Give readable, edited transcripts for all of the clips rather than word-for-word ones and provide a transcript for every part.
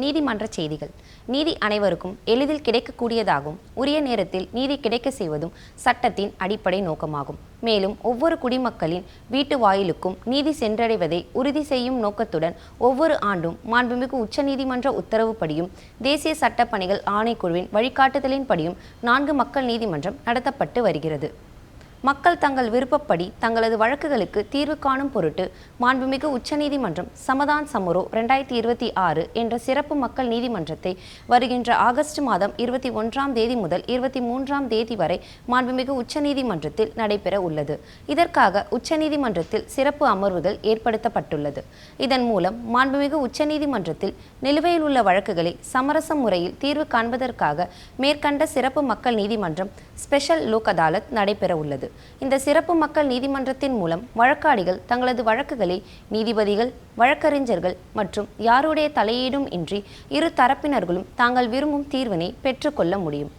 நீதிமன்ற செய்திகள். நீதி அனைவருக்கும் எளிதில் கிடைக்கக்கூடியதாகும். உரிய நேரத்தில் நீதி கிடைக்க செய்வதும் சட்டத்தின் அடிப்படை நோக்கமாகும். மேலும் ஒவ்வொரு குடிமக்களின் வீட்டு வாயிலுக்கும் நீதி சென்றடைவதை உறுதி செய்யும் நோக்கத்துடன் ஒவ்வொரு ஆண்டும் மாண்புமிகு உச்சநீதிமன்ற உத்தரவுப்படியும் தேசிய சட்டப்பணிகள் ஆணைக்குழுவின் வழிகாட்டுதலின்படியும் 4 மக்கள் நீதிமன்றம் நடத்தப்பட்டு வருகிறது. மக்கள் தங்கள் விருப்பப்படி தங்களது வழக்குகளுக்கு தீர்வு காணும் பொருட்டு மாண்புமிகு உச்சநீதிமன்றம் சமதான் சமரோ 2026 என்ற சிறப்பு மக்கள் நீதிமன்றத்தை வருகின்ற ஆகஸ்ட் மாதம் 21ஆம் தேதி முதல் 23ஆம் தேதி வரை மாண்புமிகு உச்சநீதிமன்றத்தில் நடைபெற உள்ளது. இதற்காக உச்சநீதிமன்றத்தில் சிறப்பு அமர்வுகள் ஏற்படுத்தப்பட்டுள்ளது. இதன் மூலம் மாண்புமிகு உச்சநீதிமன்றத்தில் நிலுவையில் உள்ள வழக்குகளை சமரச முறையில் தீர்வு காண்பதற்காக மேற்கண்ட சிறப்பு மக்கள் நீதிமன்றம் ஸ்பெஷல் லோக் அதாலத் நடைபெற உள்ளது. இந்த சிறப்பு மக்கள் நீதிமன்றத்தின் மூலம் வழக்காடிகள் தங்களது வழக்குகளை நீதிபதிகள், வழக்கறிஞர்கள் மற்றும் யாருடைய தலையீடும் இன்றி இரு தரப்பினர்களும் தாங்கள் விரும்பும் தீர்வினை பெற்றுக்கொள்ள முடியும்.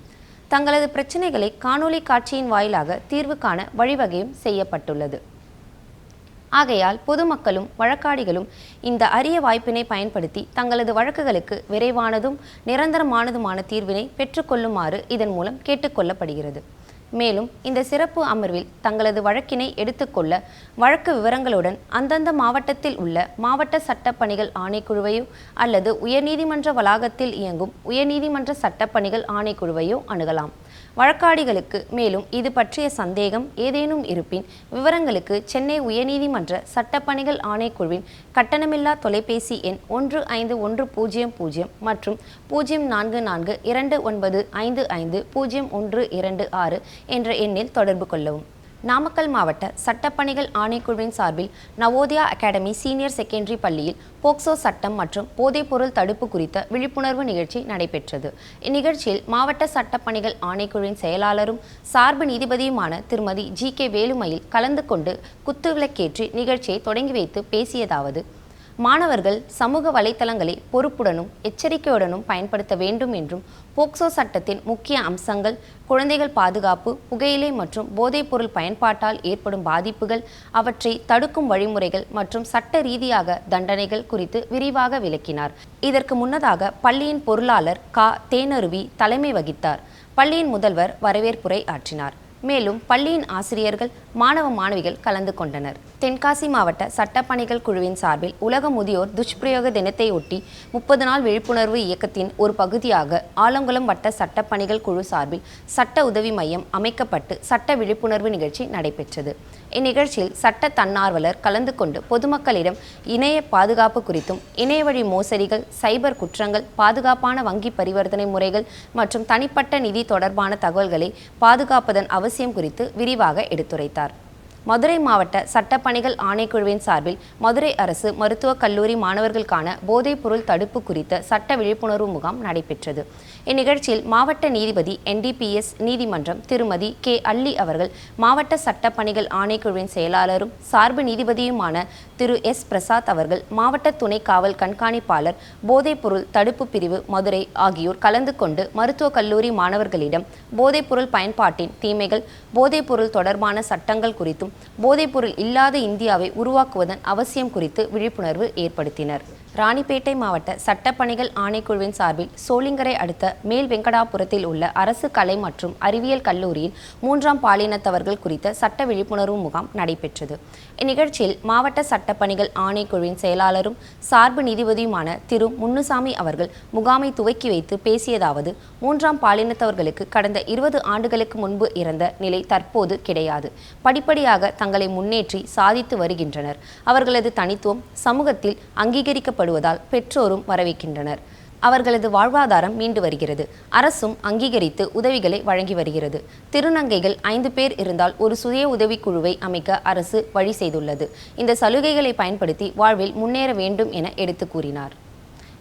தங்களது பிரச்சினைகளை காணொலி காட்சியின் வாயிலாக தீர்வு காண வழிவகையும் செய்யப்பட்டுள்ளது. ஆகையால் பொதுமக்களும் வழக்காடிகளும் இந்த அரிய வாய்ப்பினை பயன்படுத்தி தங்களது வழக்குகளுக்கு விரைவானதும் நிரந்தரமானதுமான தீர்வினை பெற்றுக்கொள்ளுமாறு இதன் மூலம் கேட்டுக்கொள்ளப்படுகிறது. மேலும் இந்த சிறப்பு அமர்வில் தங்களது வழக்கினை எடுத்துக்கொள்ள வழக்கு விவரங்களுடன் அந்தந்த மாவட்டத்தில் உள்ள மாவட்ட சட்டப்பணிகள் ஆணைக்குழுவையோ அல்லது உயர்நீதிமன்ற வளாகத்தில் இயங்கும் உயர்நீதிமன்ற சட்டப்பணிகள் ஆணைக்குழுவையோ அணுகலாம். வழக்காடிகளுக்கு மேலும் இது பற்றிய சந்தேகம் ஏதேனும் இருப்பின் விவரங்களுக்கு சென்னை உயர்நீதிமன்ற சட்டப்பணிகள் ஆணைக்குழுவின் கட்டணமில்லா தொலைபேசி எண் 151000 மற்றும் 0442955026 என்ற எண்ணில் தொடர்பு கொள்ளவும். நாமக்கல் மாவட்ட சட்டப்பணிகள் ஆணைக்குழுவின் சார்பில் நவோதயா அகாடமி சீனியர் செகண்டரி பள்ளியில் போக்சோ சட்டம் மற்றும் போதைப்பொருள் தடுப்பு குறித்த விழிப்புணர்வு நிகழ்ச்சி நடைபெற்றது. இந்நிகழ்ச்சியில் மாவட்ட சட்டப்பணிகள் ஆணைக்குழுவின் செயலாளரும் சார்பு நீதிபதியுமான திருமதி ஜி.கே. வேலுமயில் கலந்து கொண்டு குத்துவிளக்கேற்றி நிகழ்ச்சியை தொடங்கி வைத்து பேசியதாவது: மாணவர்கள் சமூக வலைத்தளங்களை பொறுப்புடனும் எச்சரிக்கையுடனும் பயன்படுத்த வேண்டும் என்றும், போக்சோ சட்டத்தின் முக்கிய அம்சங்கள், குழந்தைகள் பாதுகாப்பு, புகையிலை மற்றும் போதைப்பொருள் பயன்பாட்டால் ஏற்படும் பாதிப்புகள், அவற்றை தடுக்கும் வழிமுறைகள் மற்றும் சட்ட ரீதியாக தண்டனைகள் குறித்து விரிவாக விளக்கினார். இதற்கு முன்னதாக பள்ளியின் பொருளாளர் கா. தேனருவி தலைமை வகித்தார். பள்ளியின் முதல்வர் வரவேற்புரை ஆற்றினார். மேலும் பள்ளியின் ஆசிரியர்கள், மாணவ மாணவிகள் கலந்து கொண்டனர். தென்காசி மாவட்ட சட்டப்பணிகள் குழுவின் சார்பில் உலக முதியோர் துஷ்பிரயோக தினத்தை ஒட்டி 30 நாள் விழிப்புணர்வு இயக்கத்தின் ஒரு பகுதியாக ஆலங்குளம் வட்ட சட்டப்பணிகள் குழு சார்பில் சட்ட உதவி மையம் அமைக்கப்பட்டு சட்ட விழிப்புணர்வு நிகழ்ச்சி நடைபெற்றது. இந்நிகழ்ச்சியில் சட்ட தன்னார்வலர் கலந்து கொண்டு பொதுமக்களிடம் இணைய பாதுகாப்பு குறித்தும், இணையவழி மோசடிகள், சைபர் குற்றங்கள், பாதுகாப்பான வங்கி பரிவர்த்தனை முறைகள் மற்றும் தனிப்பட்ட நிதி தொடர்பான தகவல்களை பாதுகாப்பதன் அவசியம் குறித்து விரிவாக எடுத்துரைத்தார். மதுரை மாவட்ட சட்டப்பணிகள் ஆணைக்குழுவின் சார்பில் மதுரை அரசு மருத்துவக் கல்லூரி மாணவர்களுக்கான போதைப்பொருள் தடுப்பு குறித்த சட்ட விழிப்புணர்வு முகாம் நடைபெற்றது. இந்நிகழ்ச்சியில் மாவட்ட நீதிபதி NDPS நீதிமன்றம் திருமதி கே. அல்லி அவர்கள், மாவட்ட சட்டப்பணிகள் ஆணைக்குழுவின் செயலாளரும் சார்பு நீதிபதியுமான திரு எஸ். பிரசாத் அவர்கள், மாவட்ட துணை காவல் கண்காணிப்பாளர் போதைப்பொருள் தடுப்பு பிரிவு மதுரை ஆகியோர் கலந்து கொண்டு மருத்துவக் கல்லூரி மாணவர்களிடம் போதைப்பொருள் பயன்பாட்டின் தீமைகள், போதைப்பொருள் தொடர்பான சட்டங்கள் குறித்தும், போதைப்பொருள் இல்லாத இந்தியாவை உருவாக்குவதன் அவசியம் குறித்து விழிப்புணர்வு ஏற்படுத்தினர். ராணிப்பேட்டை மாவட்ட சட்டப்பணிகள் ஆணைக்குழுவின் சார்பில் சோளிங்கரை அடுத்த மேல் வெங்கடாபுரத்தில் உள்ள அரசு கலை மற்றும் அறிவியல் கல்லூரியில் 3ஆம் பாலினத்தவர்கள் குறித்த சட்ட விழிப்புணர்வு முகாம் நடைபெற்றது. இந்நிகழ்ச்சியில் மாவட்ட சட்டப்பணிகள் ஆணைக்குழுவின் செயலாளரும் சார்பு நீதிபதியுமான திரு முன்னுசாமி அவர்கள் முகாமை துவக்கி வைத்து பேசியதாவது: 3ஆம் பாலினத்தவர்களுக்கு கடந்த 20 ஆண்டுகளுக்கு முன்பு இருந்த நிலை தற்போது கிடையாது. படிப்படியாக தங்களை முன்னேற்றி சாதித்து வருகின்றனர். அவர்களது தனித்துவம் சமூகத்தில் அங்கீகரிக்கப்படுவதால் பெற்றோரும் வரவேற்கின்றனர். அவர்களது வாழ்வாதாரம் மீண்டு வருகிறது. அரசும் அங்கீகரித்து உதவிகளை வழங்கி வருகிறது. திருநங்கைகள் 5 பேர் இருந்தால் ஒரு சுய உதவிக்குழுவை அமைக்க அரசு வழி செய்துள்ளது. இந்த சலுகைகளை பயன்படுத்தி வாழ்வில் முன்னேற வேண்டும் என எடுத்து கூறினார்.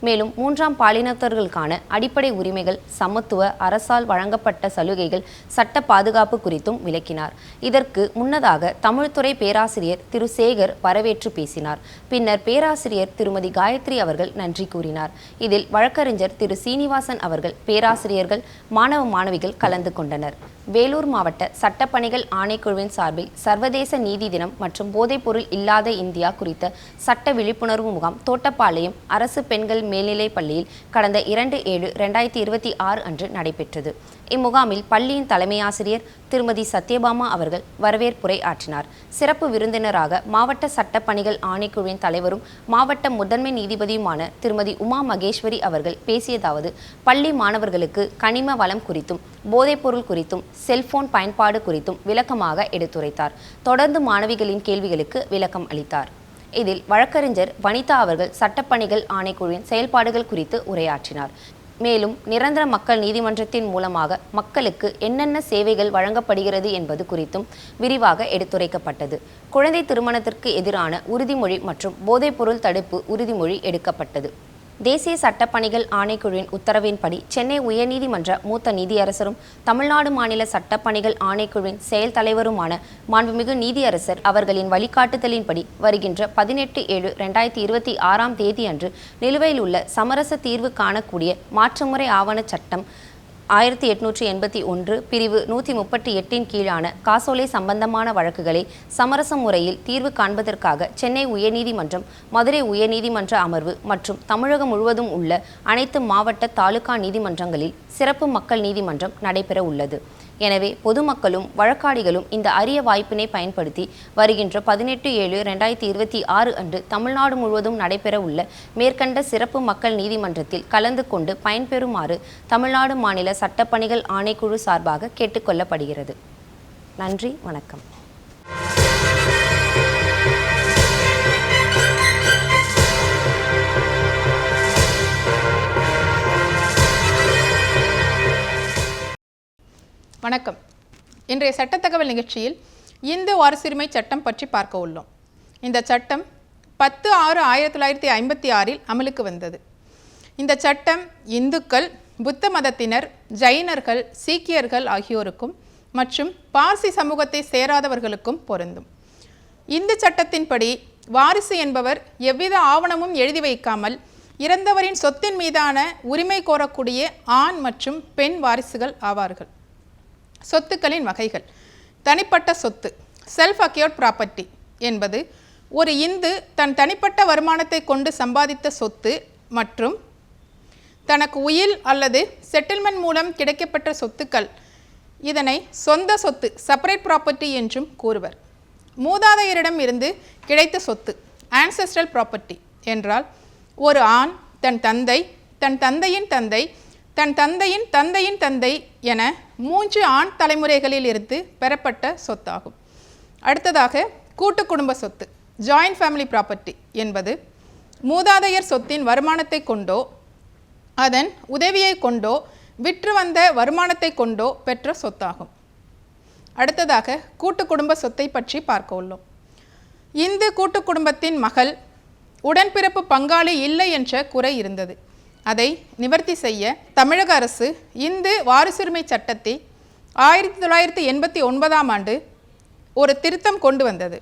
மேலும் 3ஆம் பாலினத்தவர்களுக்கான அடிப்படை உரிமைகள், சமத்துவ, அரசால் வழங்கப்பட்ட சலுகைகள், சட்ட பாதுகாப்பு குறித்தும் விளக்கினார். இதற்கு முன்னதாக தமிழ்துறை பேராசிரியர் திரு சேகர் வரவேற்று பேசினார். பின்னர் பேராசிரியர் திருமதி காயத்ரி அவர்கள் நன்றி கூறினார். இதில் வழக்கறிஞர் திரு சீனிவாசன் அவர்கள், பேராசிரியர்கள், மாணவ மாணவிகள் கலந்து கொண்டனர். வேலூர் மாவட்ட சட்டப்பணிகள் ஆணைக்குழுவின் சார்பில் சர்வதேச நீதி தினம் மற்றும் போதைப்பொருள் இல்லாத இந்தியா குறித்த சட்ட விழிப்புணர்வு முகாம் தோட்டப்பாளையம் அரசு பெண்கள் மேல்நிலைப் பள்ளியில் கடந்த 2/7/2026 அன்று நடைபெற்றது. இம்முகாமில் பள்ளியின் தலைமையாசிரியர் திருமதி சத்யபாமா அவர்கள் வரவேற்புரை ஆற்றினார். சிறப்பு விருந்தினராக மாவட்ட சட்டப்பணிகள் ஆணைக்குழுவின் தலைவரும் மாவட்ட முதன்மை நீதிபதியுமான திருமதி உமா மகேஸ்வரி அவர்கள் பேசியதாவது, பள்ளி மாணவர்களுக்கு கனிம வளம் குறித்தும் போதைப்பொருள் குறித்தும் செல்போன் பயன்பாடு குறித்தும் விளக்கமாக எடுத்துரைத்தார். தொடர்ந்து மாணவிகளின் கேள்விகளுக்கு விளக்கம் அளித்தார். இதில் வழக்கறிஞர் வனிதா அவர்கள் சட்டப்பணிகள் ஆணைக்குழுவின் செயல்பாடுகள் குறித்து உரையாற்றினார். மேலும் நிரந்தர மக்கள் நீதிமன்றத்தின் மூலமாக மக்களுக்கு என்னென்ன சேவைகள் வழங்கப்படுகிறது என்பது குறித்தும் விரிவாக எடுத்துரைக்கப்பட்டது. குழந்தை திருமணத்திற்கு எதிரான உறுதிமொழி மற்றும் போதைப்பொருள் தடுப்பு உறுதிமொழி எடுக்கப்பட்டது. தேசிய சட்டப்பணிகள் ஆணைக்குழுவின் உத்தரவின்படி சென்னை உயர்நீதிமன்ற மூத்த நீதியரசரும் தமிழ்நாடு மாநில சட்டப்பணிகள் ஆணைக்குழுவின் செயல் தலைவருமான மாண்புமிகு நீதியரசர் அவர்களின் வழிகாட்டுதலின்படி வருகின்ற 18/7/2026 தேதி அன்று நிலுவையில் உள்ள சமரச தீர்வு காணக்கூடிய மாற்றுமுறை ஆவண சட்டம் 1881 பிரிவு 138 கீழான காசோலை சம்பந்தமான வழக்குகளை சமரச முறையில் தீர்வு காண்பதற்காக சென்னை உயர்நீதிமன்றம், மதுரை உயர்நீதிமன்ற அமர்வு மற்றும் தமிழகம் முழுவதும் உள்ள அனைத்து மாவட்ட தாலுகா நீதிமன்றங்களில் சிறப்பு மக்கள் நீதிமன்றம் நடைபெற உள்ளது. எனவே பொதுமக்களும் வழக்காடிகளும் இந்த அரிய வாய்ப்பினை பயன்படுத்தி வருகின்ற 18/7/2026 அன்று தமிழ்நாடு முழுவதும் நடைபெற உள்ள மேற்கண்ட சிறப்பு மக்கள் நீதிமன்றத்தில் கலந்து கொண்டு பயன்பெறுமாறு தமிழ்நாடு மாநில சட்டப்பணிகள் ஆணைக்குழு சார்பாக கேட்டுக்கொள்ளப்படுகிறது. நன்றி, வணக்கம். வணக்கம். இன்றைய சட்டத்தகவல் நிகழ்ச்சியில் இந்து வாரிசுரிமை சட்டம் பற்றி பார்க்க உள்ளோம். இந்த சட்டம் 10/6/1956 அமலுக்கு வந்தது. இந்த சட்டம் இந்துக்கள், புத்த மதத்தினர், ஜைனர்கள், சீக்கியர்கள் ஆகியோருக்கும் மற்றும் பார்சி சமூகத்தை சேராதவர்களுக்கும் பொருந்தும். இந்த சட்டத்தின்படி வாரிசு என்பவர் எவ்வித ஆவணமும் எழுதி வைக்காமல் இறந்தவரின் சொத்தின் மீதான உரிமை கோரக்கூடிய ஆண் மற்றும் பெண் வாரிசுகள் ஆவார்கள். சொத்துக்களின் வகைகள். தனிப்பட்ட சொத்து செல்ஃப் அக்யூர்ட் ப்ராப்பர்ட்டி என்பது ஒரு இந்து தன் தனிப்பட்ட வருமானத்தை கொண்டு சம்பாதித்த சொத்து மற்றும் தனக்கு உயில் அல்லது செட்டில்மெண்ட் மூலம் கிடைக்கப்பெற்ற சொத்துக்கள். இதனை சொந்த சொத்து செப்பரேட் ப்ராப்பர்ட்டி என்றும் கூறுவர். மூதாதையரிடம் இருந்து கிடைத்த சொத்து ஆன்செஸ்ட்ரல் ப்ராப்பர்ட்டி என்றால் ஒரு ஆண் தன் தந்தை, தன் தந்தையின் தந்தை, தன் தந்தையின் தந்தையின் தந்தை என 3 ஆண் தலைமுறைகளில் இருந்து பெறப்பட்ட சொத்தாகும். அடுத்ததாக கூட்டு குடும்ப சொத்து ஜாயிண்ட் ஃபேமிலி ப்ராப்பர்ட்டி என்பது மூதாதையர் சொத்தின் வருமானத்தை கொண்டோ அதன் உதவியை கொண்டோ விற்று வந்த வருமானத்தை கொண்டோ பெற்ற சொத்தாகும். அடுத்ததாக கூட்டு குடும்ப சொத்தை பற்றி பார்க்க உள்ளோம். இந்து கூட்டு குடும்பத்தின் மகள் உடன்பிறப்பு பங்காளி இல்லை என்ற குறை இருந்தது. அதை நிவர்த்தி செய்ய தமிழக அரசு இந்து வாரிசுரிமை சட்டத்தை 1989 ஆண்டு ஒரு திருத்தம் கொண்டு வந்தது.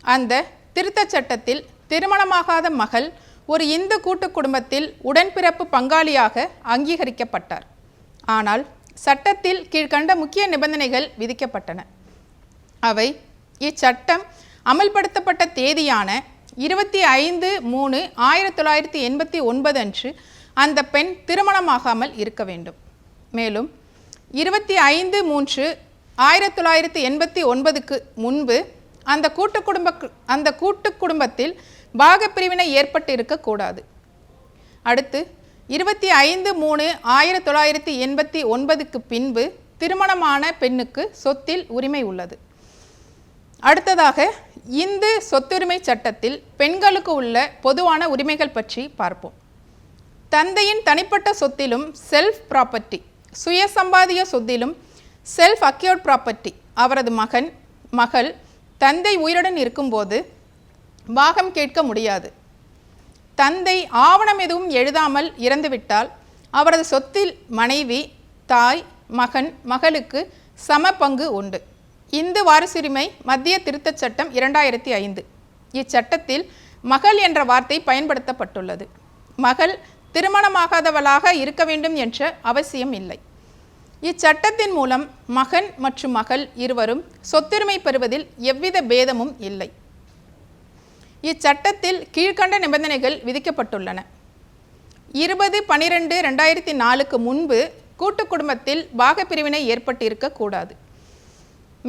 அந்த திருத்த சட்டத்தில் திருமணமாகாத மகள் ஒரு இந்து கூட்டு குடும்பத்தில் உடன்பிறப்பு பங்காளியாக அங்கீகரிக்கப்பட்டார். ஆனால் சட்டத்தில் கீழ்கண்ட முக்கிய நிபந்தனைகள் விதிக்கப்பட்டன. அவை இச்சட்டம் அமல்படுத்தப்பட்ட தேதியான 25/3/1989 அன்று அந்த பெண் திருமணமாகாமல் இருக்க வேண்டும். மேலும் 25/3/1989 முன்பு அந்த கூட்டு குடும்பத்தில் பாகப்பிரிவினை ஏற்பட்டு இருக்கக்கூடாது. அடுத்து 25/3/1989 பின்பு திருமணமான பெண்ணுக்கு சொத்தில் உரிமை உள்ளது. அடுத்ததாக இந்து சொத்துரிமை சட்டத்தில் பெண்களுக்கு உள்ள பொதுவான உரிமைகள் பற்றி பார்ப்போம். தந்தையின் தனிப்பட்ட சொத்திலும் செல்ஃப் ப்ராப்பர்ட்டி, சுய சம்பாதிய சொத்திலும் செல்ஃப் அக்யூர்ட் ப்ராப்பர்ட்டி அவரது மகன், மகள் தந்தை உயிருடன் இருக்கும்போது பாகம் கேட்க முடியாது. தந்தை ஆவணம் எதுவும் எழுதாமல் இறந்துவிட்டால் அவரது சொத்தில் மனைவி, தாய், மகன், மகளுக்கு சம பங்கு உண்டு. இந்து வாரிசுரிமை மத்திய திருத்தச் சட்டம் 2005. இச்சட்டத்தில் மகள் என்ற வார்த்தை பயன்படுத்தப்பட்டுள்ளது. மகள் திருமணமாகாதவளாக இருக்க வேண்டும் என்ற அவசியம் இல்லை. இச்சட்டத்தின் மூலம் மகன் மற்றும் மகள் இருவரும் சொத்துரிமை பெறுவதில் எவ்வித பேதமும் இல்லை. இச்சட்டத்தில் கீழ்க்கண்ட நிபந்தனைகள் விதிக்கப்பட்டுள்ளன. 20/12/2004 முன்பு கூட்டு குடும்பத்தில் பாகப்பிரிவினை ஏற்பட்டிருக்கக்கூடாது.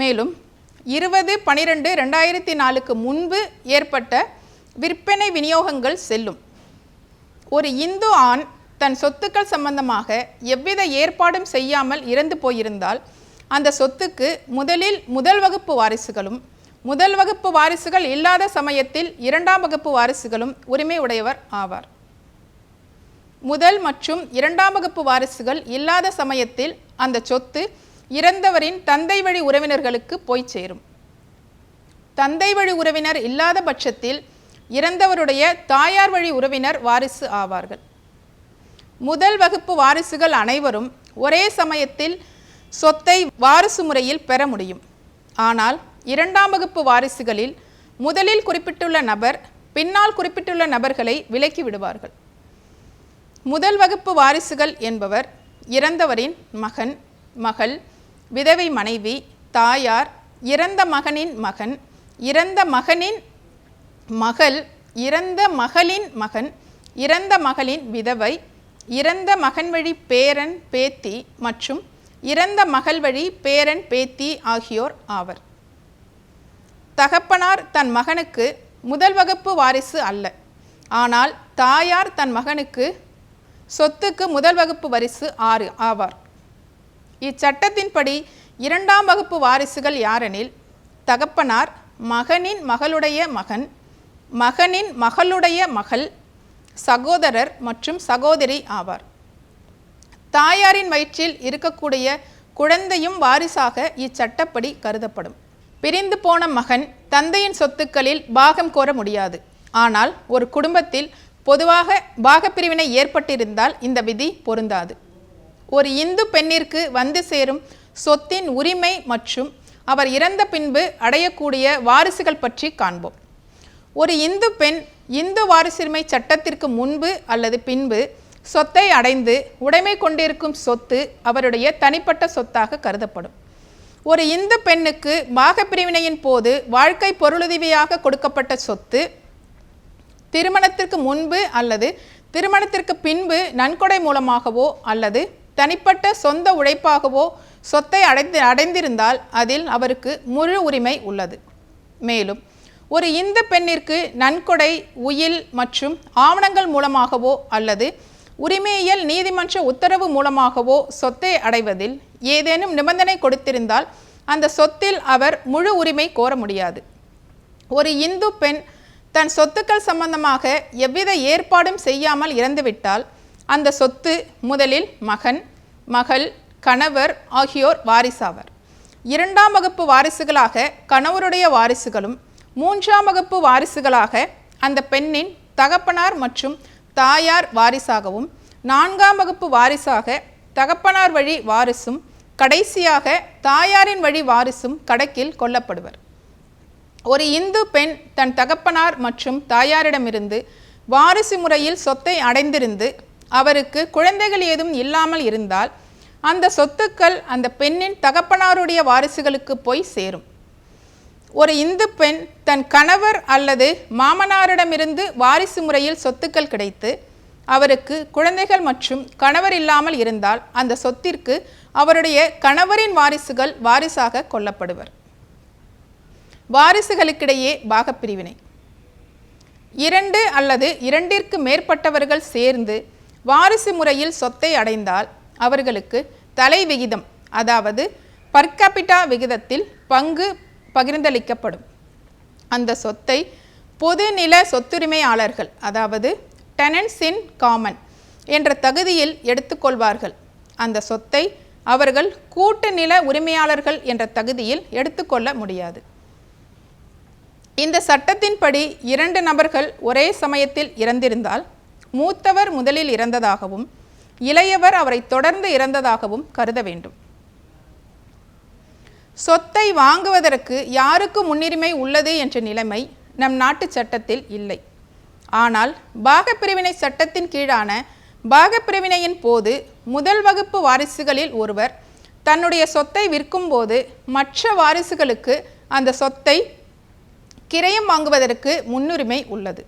மேலும் 20/12/2004 முன்பு ஏற்பட்ட விற்பனை விநியோகங்கள் செல்லும். ஒரு இந்து ஆண் தன் சொத்துக்கள் சம்பந்தமாக எவ்வித ஏற்பாடும் செய்யாமல் இறந்து போயிருந்தால் அந்த சொத்துக்கு முதலில் முதல் வகுப்பு வாரிசுகளும், முதல் வகுப்பு வாரிசுகள் இல்லாத சமயத்தில் இரண்டாம் வகுப்பு வாரிசுகளும் உரிமை உடையவர் ஆவார். முதல் மற்றும் இரண்டாம் வகுப்பு வாரிசுகள் இல்லாத சமயத்தில் அந்த சொத்து இறந்தவரின் தந்தை வழி உறவினர்களுக்கு போய் சேரும். தந்தை வழி உறவினர் இல்லாத பட்சத்தில் இறந்தவருடைய தாயார் வழி உறவினர் வாரிசு ஆவார்கள். முதல் வகுப்பு வாரிசுகள் அனைவரும் ஒரே சமயத்தில் சொத்தை வாரிசு முறையில் பெற முடியும். ஆனால் இரண்டாம் வகுப்பு வாரிசுகளில் முதலில் குறிப்பிட்டுள்ள நபர் பின்னால் குறிப்பிட்டுள்ள நபர்களை விலக்கி விடுவார்கள். முதல் வகுப்பு வாரிசுகள் என்பவர் இறந்தவரின் மகன், மகள், விதவை மனைவி, தாயார், இறந்த மகனின் மகன், இறந்த மகனின் மகள், இறந்த மகளின் மகன், இறந்த மகளின் விதவை, இறந்த மகன் வழி பேரன் பேத்தி மற்றும் இறந்த மகள் வழி பேரன் பேத்தி ஆகியோர் ஆவர். தகப்பனார் தன் மகனுக்கு முதல் வகுப்பு வாரிசு அல்ல. ஆனால் தாயார் தன் மகனுக்கு சொத்துக்கு முதல் வகுப்பு வாரிசு ஆவார். இச்சட்டத்தின்படி இரண்டாம் வகுப்பு வாரிசுகள் யாரெனில் தகப்பனார் மகனின் மகளுடைய மகன், மகனின் மகளுடைய மகள், சகோதரர் மற்றும் சகோதரி ஆவார். தாயாரின் வயிற்றில் இருக்கக்கூடிய குழந்தையும் வாரிசாக இச்சட்டப்படி கருதப்படும். பிரிந்து போன மகன் தந்தையின் சொத்துக்களில் பாகம் கோர முடியாது. ஆனால் ஒரு குடும்பத்தில் பொதுவாக பாகப்பிரிவினை ஏற்பட்டிருந்தால் இந்த விதி பொருந்தாது. ஒரு இந்து பெண்ணிற்கு வந்து சேரும் சொத்தின் உரிமை மற்றும் அவர் இறந்த பின்பு அடையக்கூடிய வாரிசுகள் பற்றி காண்போம். ஒரு இந்து பெண் இந்து வாரிசுரிமை சட்டத்திற்கு முன்பு அல்லது பின்பு சொத்தை அடைந்து உடைமை கொண்டிருக்கும் சொத்து அவருடைய தனிப்பட்ட சொத்தாக கருதப்படும். ஒரு இந்து பெண்ணுக்கு பாகப்பிரிவினையின் போது வாழ்க்கை பொருளுதவியாக கொடுக்கப்பட்ட சொத்து திருமணத்திற்கு முன்பு அல்லது திருமணத்திற்கு பின்பு நன்கொடை மூலமாகவோ அல்லது தனிப்பட்ட சொந்த உழைப்பாகவோ சொத்தை அடைந்திருந்தால் அதில் அவருக்கு முழு உரிமை உள்ளது. மேலும் ஒரு இந்து பெண்ணிற்கு நன்கொடை, உயில் மற்றும் ஆவணங்கள் மூலமாகவோ அல்லது உரிமையியல் நீதிமன்ற உத்தரவு மூலமாகவோ சொத்தை அடைவதில் ஏதேனும் நிபந்தனை கொடுத்திருந்தால் அந்த சொத்தில் அவர் முழு உரிமை கோர முடியாது. ஒரு இந்து பெண் தன் சொத்துக்கள் சம்பந்தமாக எவ்வித ஏற்பாடும் செய்யாமல் இறந்துவிட்டால் அந்த சொத்து முதலில் மகன், மகள், கணவர் ஆகியோர் வாரிசாவர். இரண்டாம் வகுப்பு வாரிசுகளாக கணவருடைய வாரிசுகளும், மூன்றாம் வகுப்பு வாரிசுகளாக அந்த பெண்ணின் தகப்பனார் மற்றும் தாயார் வாரிசாகவும், நான்காம் வகுப்பு வாரிசாக தகப்பனார் வழி வாரிசும், கடைசியாக தாயாரின் வழி வாரிசும் கணக்கில் கொள்ளப்படுவர். ஒரு இந்து பெண் தன் தகப்பனார் மற்றும் தாயாரிடமிருந்து வாரிசு முறையில் சொத்தை அடைந்திருந்து அவருக்கு குழந்தைகள் ஏதும் இல்லாமல் இருந்தால் அந்த சொத்துக்கள் அந்த பெண்ணின் தகப்பனாருடைய வாரிசுகளுக்கு போய் சேரும். ஒரு இந்து பெண் தன் கணவர் அல்லது மாமனாரிடமிருந்து வாரிசு முறையில் சொத்துக்கள் கிடைத்து அவருக்கு குழந்தைகள் மற்றும் கணவர் இல்லாமல் இருந்தால் அந்த சொத்திற்கு அவருடைய கணவரின் வாரிசுகள் வாரிசாக கொள்ளப்படுவர். வாரிசுகளுக்கிடையே பாகப்பிரிவினை. இரண்டு அல்லது இரண்டிற்கு மேற்பட்டவர்கள் சேர்ந்து வாரிசு முறையில் சொத்தை அடைந்தால் அவர்களுக்கு தலை விகிதம், அதாவது பர் கேபிட்டா விகிதத்தில் பங்கு பகிர்ந்தளிக்கப்படும். அந்த சொத்தை பொது நில சொத்துரிமையாளர்கள், அதாவது டெனன்ட்ஸ் இன் காமன் என்ற தகுதியில் எடுத்துக்கொள்வார்கள். அந்த சொத்தை அவர்கள் கூட்டு நில உரிமையாளர்கள் என்ற தகுதியில் எடுத்துக்கொள்ள முடியாது. இந்த சட்டத்தின்படி இரண்டு நபர்கள் ஒரே சமயத்தில் இறந்திருந்தால் மூத்தவர் முதலில் இறந்ததாகவும் இளையவர் அவரை தொடர்ந்து இறந்ததாகவும் கருத வேண்டும். சொத்தை வாங்குவதற்கு யாருக்கு முன்னுரிமை உள்ளது என்ற நிலைமை நம் நாட்டு சட்டத்தில் இல்லை. ஆனால் பாகப்பிரிவினை சட்டத்தின் கீழான பாகப்பிரிவினையின் போது முதல் வகுப்பு வாரிசுகளில் ஒருவர் தன்னுடைய சொத்தை விற்கும்போது மற்ற வாரிசுகளுக்கு அந்த சொத்தை கிரயம் வாங்குவதற்கு முன்னுரிமை உள்ளது.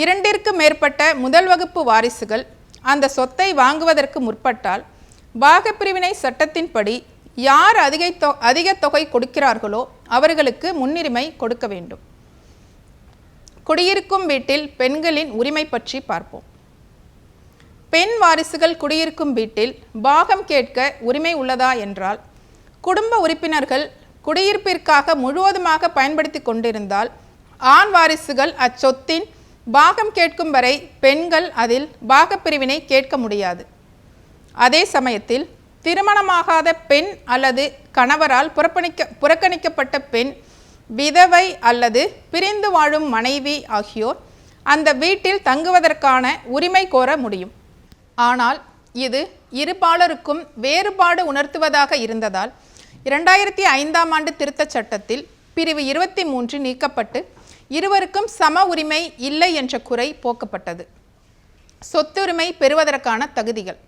2ற்கு மேற்பட்ட முதல் வகுப்பு வாரிசுகள் அந்த சொத்தை வாங்குவதற்கு முற்பட்டால் பாகப்பிரிவினை சட்டத்தின்படி யார் அதிக தொகை கொடுக்கிறார்களோ அவர்களுக்கு முன்னுரிமை கொடுக்க வேண்டும். குடியிருக்கும் வீட்டில் பெண்களின் உரிமை பற்றி பார்ப்போம். பெண் வாரிசுகள் குடியிருக்கும் வீட்டில் பாகம் கேட்க உரிமை உள்ளதா என்றால், குடும்ப உறுப்பினர்கள் குடியிருப்பிற்காக முழுவதுமாக பயன்படுத்தி கொண்டிருந்தால் ஆண் வாரிசுகள் அச்சொத்தின் பாகம் கேட்கும் வரை பெண்கள் அதில் பாகப்பிரிவினை கேட்க முடியாது. அதே சமயத்தில் திருமணமாகாத பெண் அல்லது கணவரால் புறக்கணிக்கப்பட்ட பெண், விதவை அல்லது பிரிந்து வாழும் மனைவி ஆகியோர் அந்த வீட்டில் தங்குவதற்கான உரிமை கோர முடியும். ஆனால் இது இருபாலருக்கும் வேறுபாடு உணர்த்துவதாக இருந்ததால் 2005ஆம் ஆண்டு திருத்தச் சட்டத்தில் பிரிவு 23 நீக்கப்பட்டு இருவருக்கும் சம உரிமை இல்லை என்ற குறை போக்கப்பட்டது. சொத்துரிமை பெறுவதற்கான தகுதிகள்: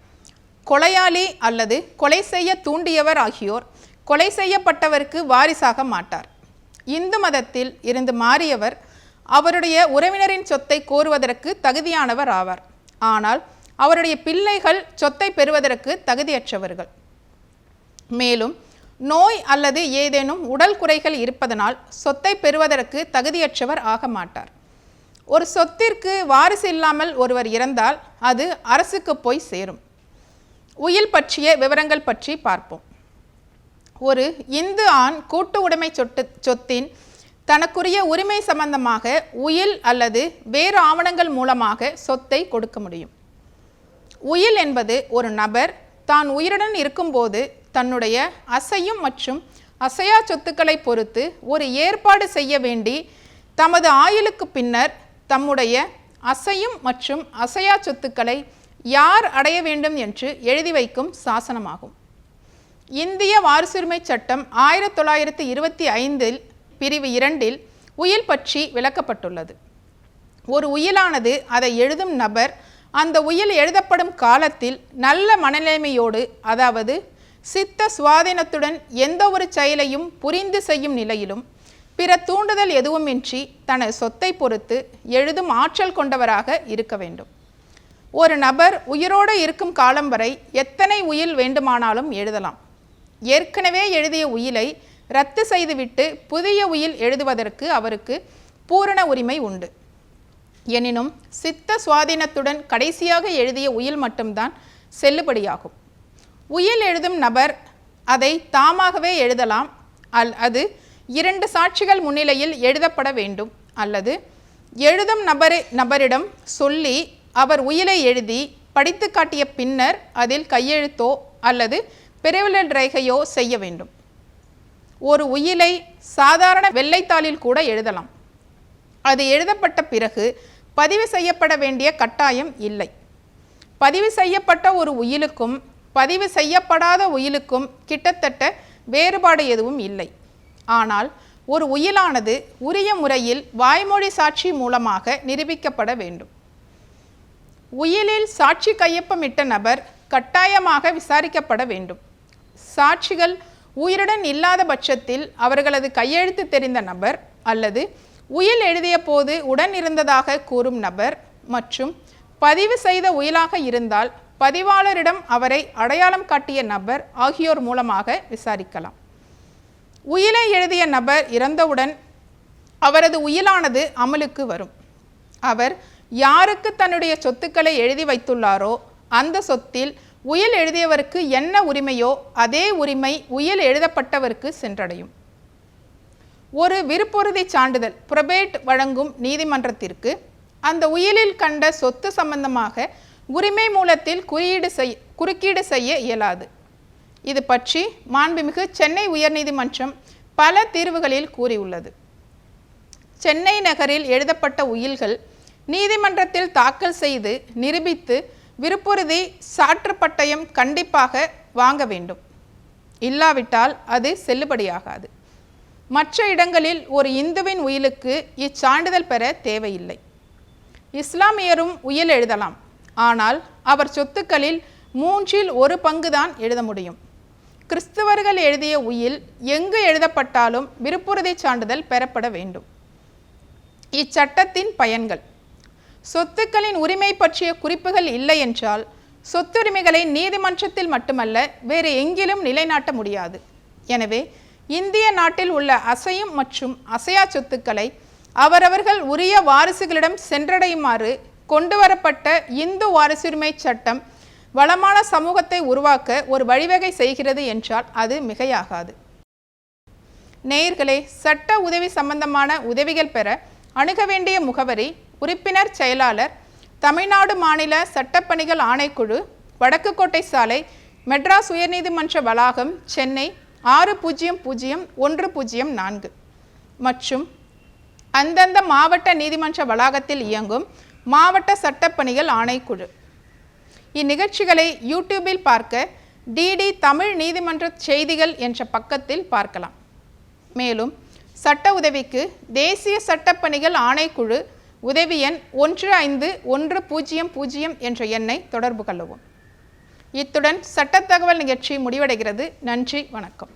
கொலையாளி அல்லது கொலை செய்ய தூண்டியவர் ஆகியோர் கொலை செய்யப்பட்டவருக்கு வாரிசாக மாட்டார். இந்து மதத்தில் இருந்து மாறியவர் அவருடைய உறவினரின் சொத்தை கோருவதற்கு தகுதியானவர் ஆவார். ஆனால் அவருடைய பிள்ளைகள் சொத்தை பெறுவதற்கு தகுதியற்றவர்கள். மேலும் நோய் அல்லது ஏதேனும் உடல் குறைகள் இருப்பதனால் சொத்தை பெறுவதற்கு தகுதியற்றவர் ஆக மாட்டார். ஒரு சொத்திற்கு வாரிசு இல்லாமல் ஒருவர் இறந்தால் அது அரசுக்கு போய் சேரும். உயில் பற்றிய விவரங்கள் பற்றி பார்ப்போம். ஒரு இந்து ஆண் கூட்டு உடைமை சொத்தின் தனக்குரிய உரிமை சம்பந்தமாக உயில் அல்லது வேறு ஆவணங்கள் மூலமாக சொத்தை கொடுக்க முடியும். உயில் என்பது ஒரு நபர் தான் உயிருடன் இருக்கும்போது தன்னுடைய அசையும் மற்றும் அசையா சொத்துக்களை பொறுத்து ஒரு ஏற்பாடு செய்ய வேண்டி தமது ஆயுளுக்கு பின்னர் தம்முடைய அசையும் மற்றும் அசையா சொத்துக்களை யார் அடைய வேண்டும் என்று எழுதி வைக்கும் சாசனமாகும். இந்திய வாரிசுரிமை சட்டம் 1925 பிரிவு 2 உயில் பற்றி விளக்கப்பட்டுள்ளது. ஒரு உயிலானது அதை எழுதும் நபர் அந்த உயில் எழுதப்படும் காலத்தில் நல்ல மனநிலைமையோடு, அதாவது சித்த சுவாதீனத்துடன் எந்த ஒரு செயலையும் புரிந்து செய்யும் நிலையிலும் பிற தூண்டுதல் எதுவுமின்றி தனது சொத்தை பொறுத்து எழுதும் ஆற்றல் கொண்டவராக இருக்க வேண்டும். ஒரு நபர் உயிரோடு இருக்கும் காலம் வரை எத்தனை உயில் வேண்டுமானாலும் எழுதலாம். ஏற்கனவே எழுதிய உயிலை ரத்து செய்துவிட்டு புதிய உயில் எழுதுவதற்கு அவருக்கு பூரண உரிமை உண்டு. எனினும் சித்த சுவாதீனத்துடன் கடைசியாக எழுதிய உயில் மட்டும்தான் செல்லுபடியாகும். உயில் எழுதும் நபர் அதை தாமாகவே எழுதலாம். அது 2 சாட்சிகள் முன்னிலையில் எழுதப்பட வேண்டும். அல்லது எழுதும் நபரிடம் சொல்லி அவர் உயிலை எழுதி படித்து காட்டிய பின்னர் அதில் கையெழுத்தோ அல்லது பெருவிரல் ரேகையோ செய்ய வேண்டும். ஒரு உயிலை சாதாரண வெள்ளைத்தாளில் கூட எழுதலாம். அது எழுதப்பட்ட பிறகு பதிவு செய்யப்பட வேண்டிய கட்டாயம் இல்லை. பதிவு செய்யப்பட்ட ஒரு உயிலுக்கும் பதிவு செய்யப்படாத உயிலுக்கும் கிட்டத்தட்ட வேறுபாடு எதுவும் இல்லை. ஆனால் ஒரு உயிலானது உரிய முறையில் வாய்மொழி சாட்சி மூலமாக நிரூபிக்கப்பட வேண்டும். உயிலில் சாட்சி கையொப்பமிட்ட நபர் கட்டாயமாக விசாரிக்கப்பட வேண்டும். சாட்சிகள் உயிருடன் இல்லாத பட்சத்தில் அவர்களது கையெழுத்து தெரிந்த நபர் அல்லது உயில் எழுதிய போது உடன் இருந்ததாக கூறும் நபர் மற்றும் பதிவு செய்த உயிலாக இருந்தால் பதிவாளரிடம் அவரை அடையாளம் காட்டிய நபர் ஆகியோர் மூலமாக விசாரிக்கலாம். உயிலை எழுதிய நபர் இறந்தவுடன் அவரது உயிலானது அமலுக்கு வரும். அவர் யாருக்கு தன்னுடைய சொத்துக்களை எழுதி வைத்துள்ளாரோ அந்த சொத்தில் உயில் எழுதியவருக்கு என்ன உரிமையோ அதே உரிமை உயில் எழுதப்பட்டவருக்கு சென்றடையும். ஒரு விருப்பொறுதி சான்றிதழ் புரபேட் வழங்கும் நீதிமன்றத்திற்கு அந்த உயிலில் கண்ட சொத்து சம்பந்தமாக உரிமை மூலத்தில் குறுக்கீடு செய்ய இயலாது. இது பற்றி மாண்புமிகு சென்னை உயர்நீதிமன்றம் பல தீர்வுகளில் கூறியுள்ளது. சென்னை நகரில் எழுதப்பட்ட உயில்கள் நீதிமன்றத்தில் தாக்கல் செய்து நிரூபித்து விருப்பொறுதி சான்று பட்டயம் கண்டிப்பாக வாங்க வேண்டும். இல்லாவிட்டால் அது செல்லுபடியாகாது. மற்ற இடங்களில் ஒரு இந்துவின் உயிலுக்கு இச்சான்றிதழ் பெற தேவையில்லை. இஸ்லாமியரும் உயில் எழுதலாம். ஆனால் அவர் சொத்துக்களில் மூன்றில் ஒரு பங்கு தான் எழுத முடியும். கிறிஸ்தவர்கள் எழுதிய உயில் எங்கு எழுதப்பட்டாலும் விருப்புறுதி சான்றிதழ் பெறப்பட வேண்டும். இச்சட்டத்தின் பயன்கள்: சொத்துக்களின் உரிமை பற்றிய குறிப்புகள் இல்லை என்றால் சொத்துரிமைகளை நீதிமன்றத்தில் மட்டுமல்ல வேறு எங்கிலும் நிலைநாட்ட முடியாது. எனவே இந்திய நாட்டில் உள்ள அசையும் மற்றும் அசையா சொத்துக்களை அவரவர்கள் உரிய வாரிசுகளிடம் சென்றடையுமாறு கொண்டுவரப்பட்ட இந்து வாரிசுரிமை சட்டம் வளமான சமூகத்தை உருவாக்க ஒரு வழிவகை செய்கிறது என்றால் அது மிகையாகாது. நேயர்களே, சட்ட உதவி சம்பந்தமான உதவிகள் பெற அணுக வேண்டிய முகவரி: உறுப்பினர் செயலாளர், தமிழ்நாடு மாநில சட்டப்பணிகள் ஆணைக்குழு, வடக்கு கோட்டை சாலை, மெட்ராஸ் உயர்நீதிமன்ற வளாகம், சென்னை 600104 மற்றும் அந்தந்த மாவட்ட நீதிமன்ற வளாகத்தில் இயங்கும் மாவட்ட சட்டப்பணிகள் ஆணைக்குழு. இந்நிகழ்ச்சிகளை யூடியூபில் பார்க்க டிடி தமிழ் நீதிமன்ற செய்திகள் என்ற பக்கத்தில் பார்க்கலாம். மேலும் சட்ட உதவிக்கு தேசிய சட்டப்பணிகள் ஆணைக்குழு உதவி எண் 151000 என்ற எண்ணை தொடர்பு கொள்ளவும். இத்துடன் சட்ட தகவல் நிகழ்ச்சி முடிவடைகிறது. நன்றி, வணக்கம்.